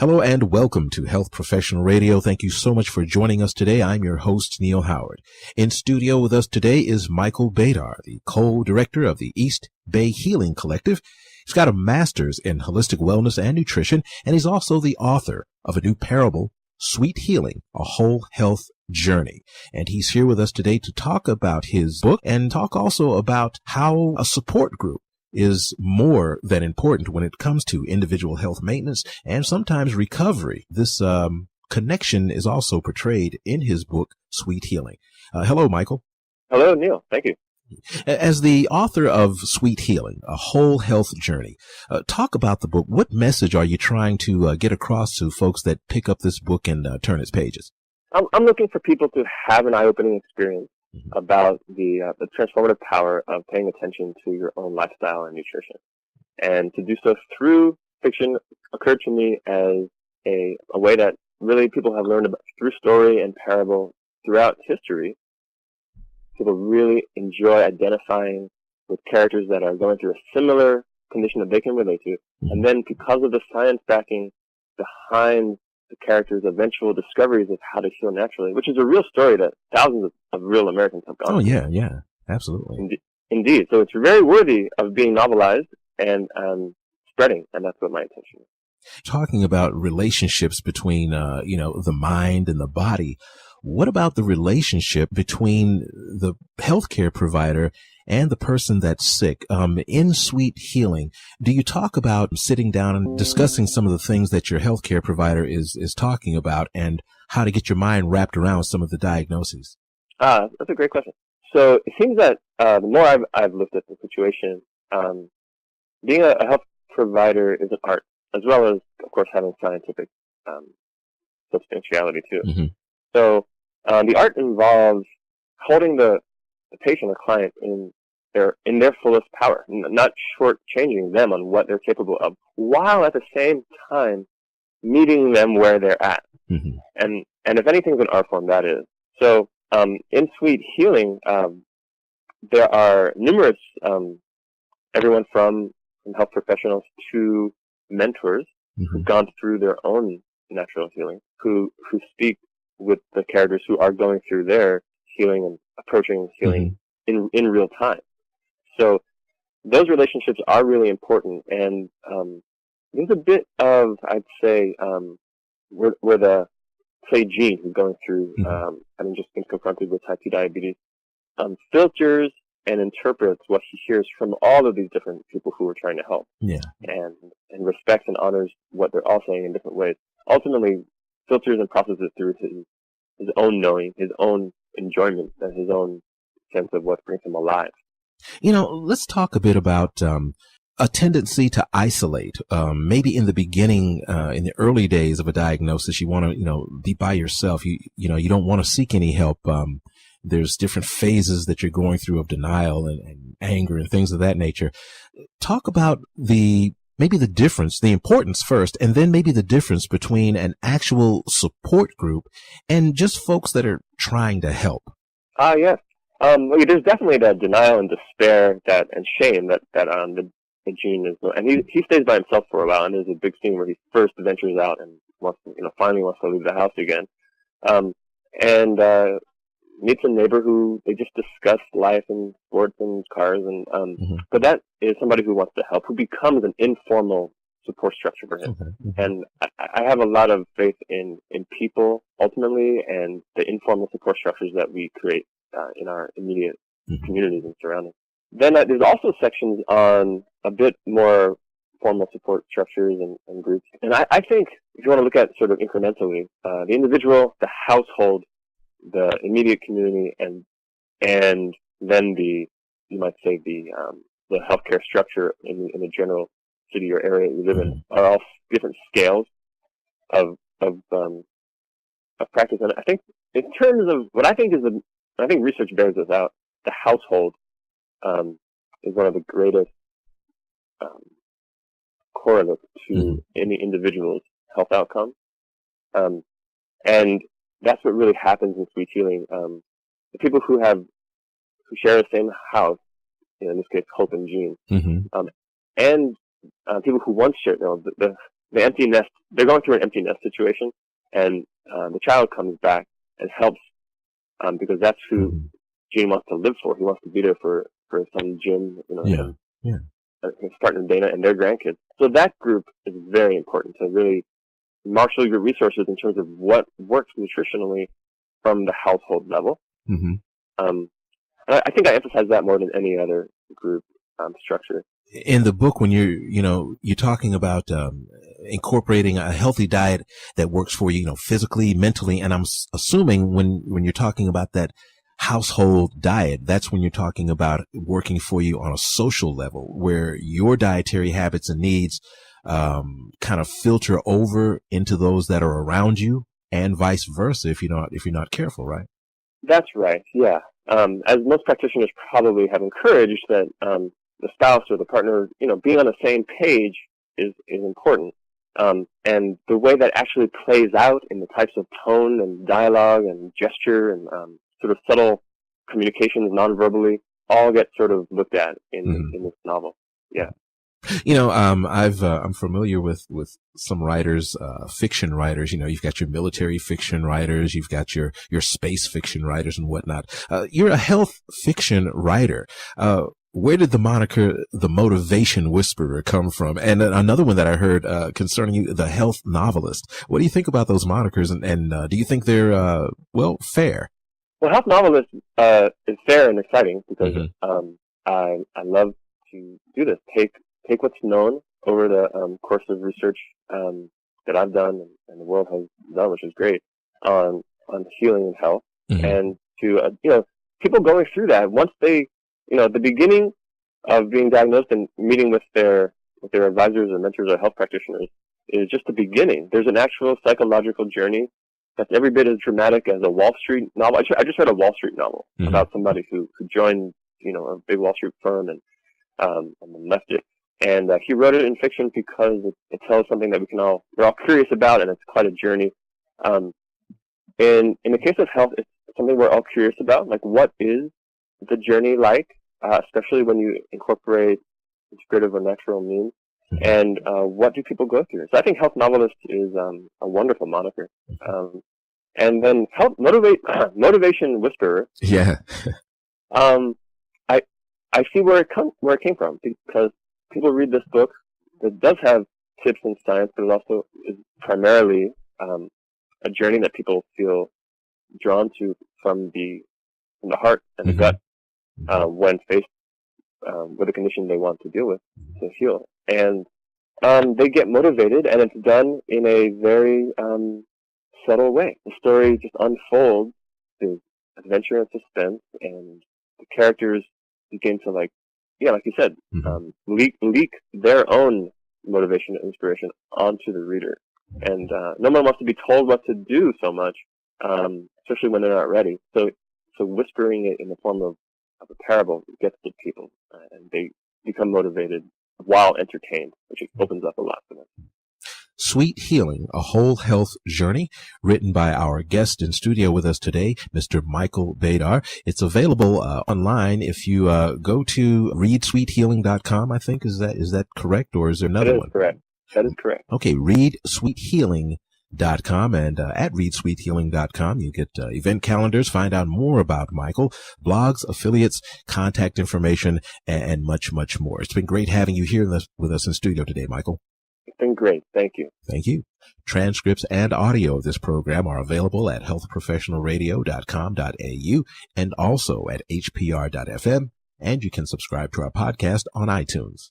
Hello and welcome to Health Professional Radio. Thank you so much for joining us today. I'm your host, Neal Howard. In studio with us today is Michael Bedar, the co-director of the East Bay Healing Collective. He's got a master's in holistic wellness and nutrition, and he's also the author of a new parable, Sweet Healing, A Whole Health Journey. And he's here with us today to talk about his book and talk also about how a support group is more than important when it comes to individual health maintenance and sometimes recovery. This connection is also portrayed in his book, Sweet Healing. Hello, Michael. Hello, Neal. Thank you. As the author of Sweet Healing, A Whole Health Journey, talk about the book. What message are you trying to get across to folks that pick up this book and turn its pages? I'm looking for people to have an eye-opening experience about the transformative power of paying attention to your own lifestyle and nutrition. And to do so through fiction occurred to me as a way that really people have learned about through story and parable throughout history. People really enjoy identifying with characters that are going through a similar condition that they can relate to. And then because of the science backing behind the characters' eventual discoveries of how to heal naturally, which is a real story that thousands of real Americans have gone through. Oh, yeah, absolutely. Indeed. So it's very worthy of being novelized and spreading, and that's what my intention is. Talking about relationships between, the mind and the body, what about the relationship between the healthcare provider and the person that's sick? In Sweet Healing, do you talk about sitting down and discussing some of the things that your healthcare provider is talking about and how to get your mind wrapped around some of the diagnoses? That's a great question. So it seems that the more I've looked at the situation, being a health provider is an art, as well as, of course, having scientific substantiality to it. Mm-hmm. So the art involves holding the patient or client in their fullest power, not shortchanging them on what they're capable of, while at the same time meeting them where they're at. Mm-hmm. And if anything's an art form, that is. So in Sweet Healing, there are numerous everyone from health professionals to mentors who've gone through their own natural healing, who speak with the characters who are going through their healing and approaching healing in real time. So those relationships are really important, and there's a bit of, I'd say, where the, say, Gene, who's going through, having just been confronted with type 2 diabetes, filters and interprets what he hears from all of these different people who are trying to help. Yeah. And respects and honors what they're all saying in different ways. Ultimately, filters and processes it through his own knowing, his own enjoyment, and his own sense of what brings him alive. Let's talk a bit about a tendency to isolate. Maybe in the beginning, in the early days of a diagnosis, you want to, be by yourself. You don't want to seek any help. There's different phases that you're going through of denial and anger and things of that nature. Talk about maybe the difference, the importance first, and then maybe the difference between an actual support group and just folks that are trying to help. Yes. There's definitely that denial and despair and shame that the Gene is, and he stays by himself for a while, and there's a big scene where he first ventures out and finally wants to leave the house again, and meets a neighbor who they just discuss life and sports and cars, and but that is somebody who wants to help, who becomes an informal support structure for him. And I have a lot of faith in people ultimately, and the informal support structures that we create in our immediate communities and surroundings. Then there's also sections on a bit more formal support structures and groups. And I think if you want to look at sort of incrementally, the individual, the household, the immediate community, and then you might say the healthcare structure in the general city or area you live in are all different scales of practice. And I think in terms of what I think I think research bears this out, the household is one of the greatest correlates to any individual's health outcome. And that's what really happens in Sweet Healing. The people who share the same house, in this case, Hope and Gene, and people who once shared, the the empty nest, they're going through an empty nest situation, and the child comes back and helps because that's who Gene wants to live for. He wants to be there for his son Jim, and his partner Dana, and their grandkids. So that group is very important to really marshal your resources in terms of what works nutritionally from the household level. And I think I emphasize that more than any other group structure. In the book, when you're talking about incorporating a healthy diet that works for you, physically, mentally, and I'm assuming when you're talking about that household diet, that's when you're talking about working for you on a social level, where your dietary habits and needs kind of filter over into those that are around you, and vice versa if you're not careful, right? That's right. Yeah. As most practitioners probably have encouraged, that the spouse or the partner, being on the same page is important. And the way that actually plays out in the types of tone and dialogue and gesture and sort of subtle communications non-verbally all get sort of looked at in this novel. Yeah. I'm familiar with some writers, fiction writers. You've got your military fiction writers, you've got your space fiction writers and whatnot. You're a health fiction writer. Where did the moniker, the motivation whisperer, come from? And another one that I heard, concerning you, the health novelist. What do you think about those monikers? And do you think they're, fair? Well, health novelist, is fair and exciting because, I love to do this. Take what's known over the course of research that I've done and the world has done, which is great, on healing and health, and to people going through that once they the beginning of being diagnosed and meeting with their advisors or mentors or health practitioners is just the beginning. There's an actual psychological journey that's every bit as dramatic as a Wall Street novel. I just read a Wall Street novel about somebody who joined a big Wall Street firm and then left it. And he wrote it in fiction because it tells something that we're all curious about, and it's quite a journey. In the case of health, it's something we're all curious about. Like, what is the journey like, especially when you incorporate integrative or natural means, and what do people go through? So I think health novelist is a wonderful moniker. And then motivation whisperer. Yeah. I see where it came from, because people read this book that does have tips and science, but it also is primarily a journey that people feel drawn to from the heart and the gut when faced with a condition they want to deal with to heal. And they get motivated, and it's done in a very subtle way. The story just unfolds through adventure and suspense, and the characters begin to, like you said, leak their own motivation and inspiration onto the reader. And no one wants to be told what to do so much, especially when they're not ready. So whispering it in the form of a parable gets to people, and they become motivated while entertained, which opens up a lot for them. Sweet Healing, A Whole Health Journey, written by our guest in studio with us today, Mr. Michael Bedar. It's available online if you go to readsweethealing.com, I think. Is that correct, or is there another one? That is correct. Okay, readsweethealing.com, and at readsweethealing.com you get event calendars, find out more about Michael, blogs, affiliates, contact information, and much, much more. It's been great having you here with us in studio today, Michael. It's been great. Thank you. Thank you. Transcripts and audio of this program are available at healthprofessionalradio.com.au and also at hpr.fm, and you can subscribe to our podcast on iTunes.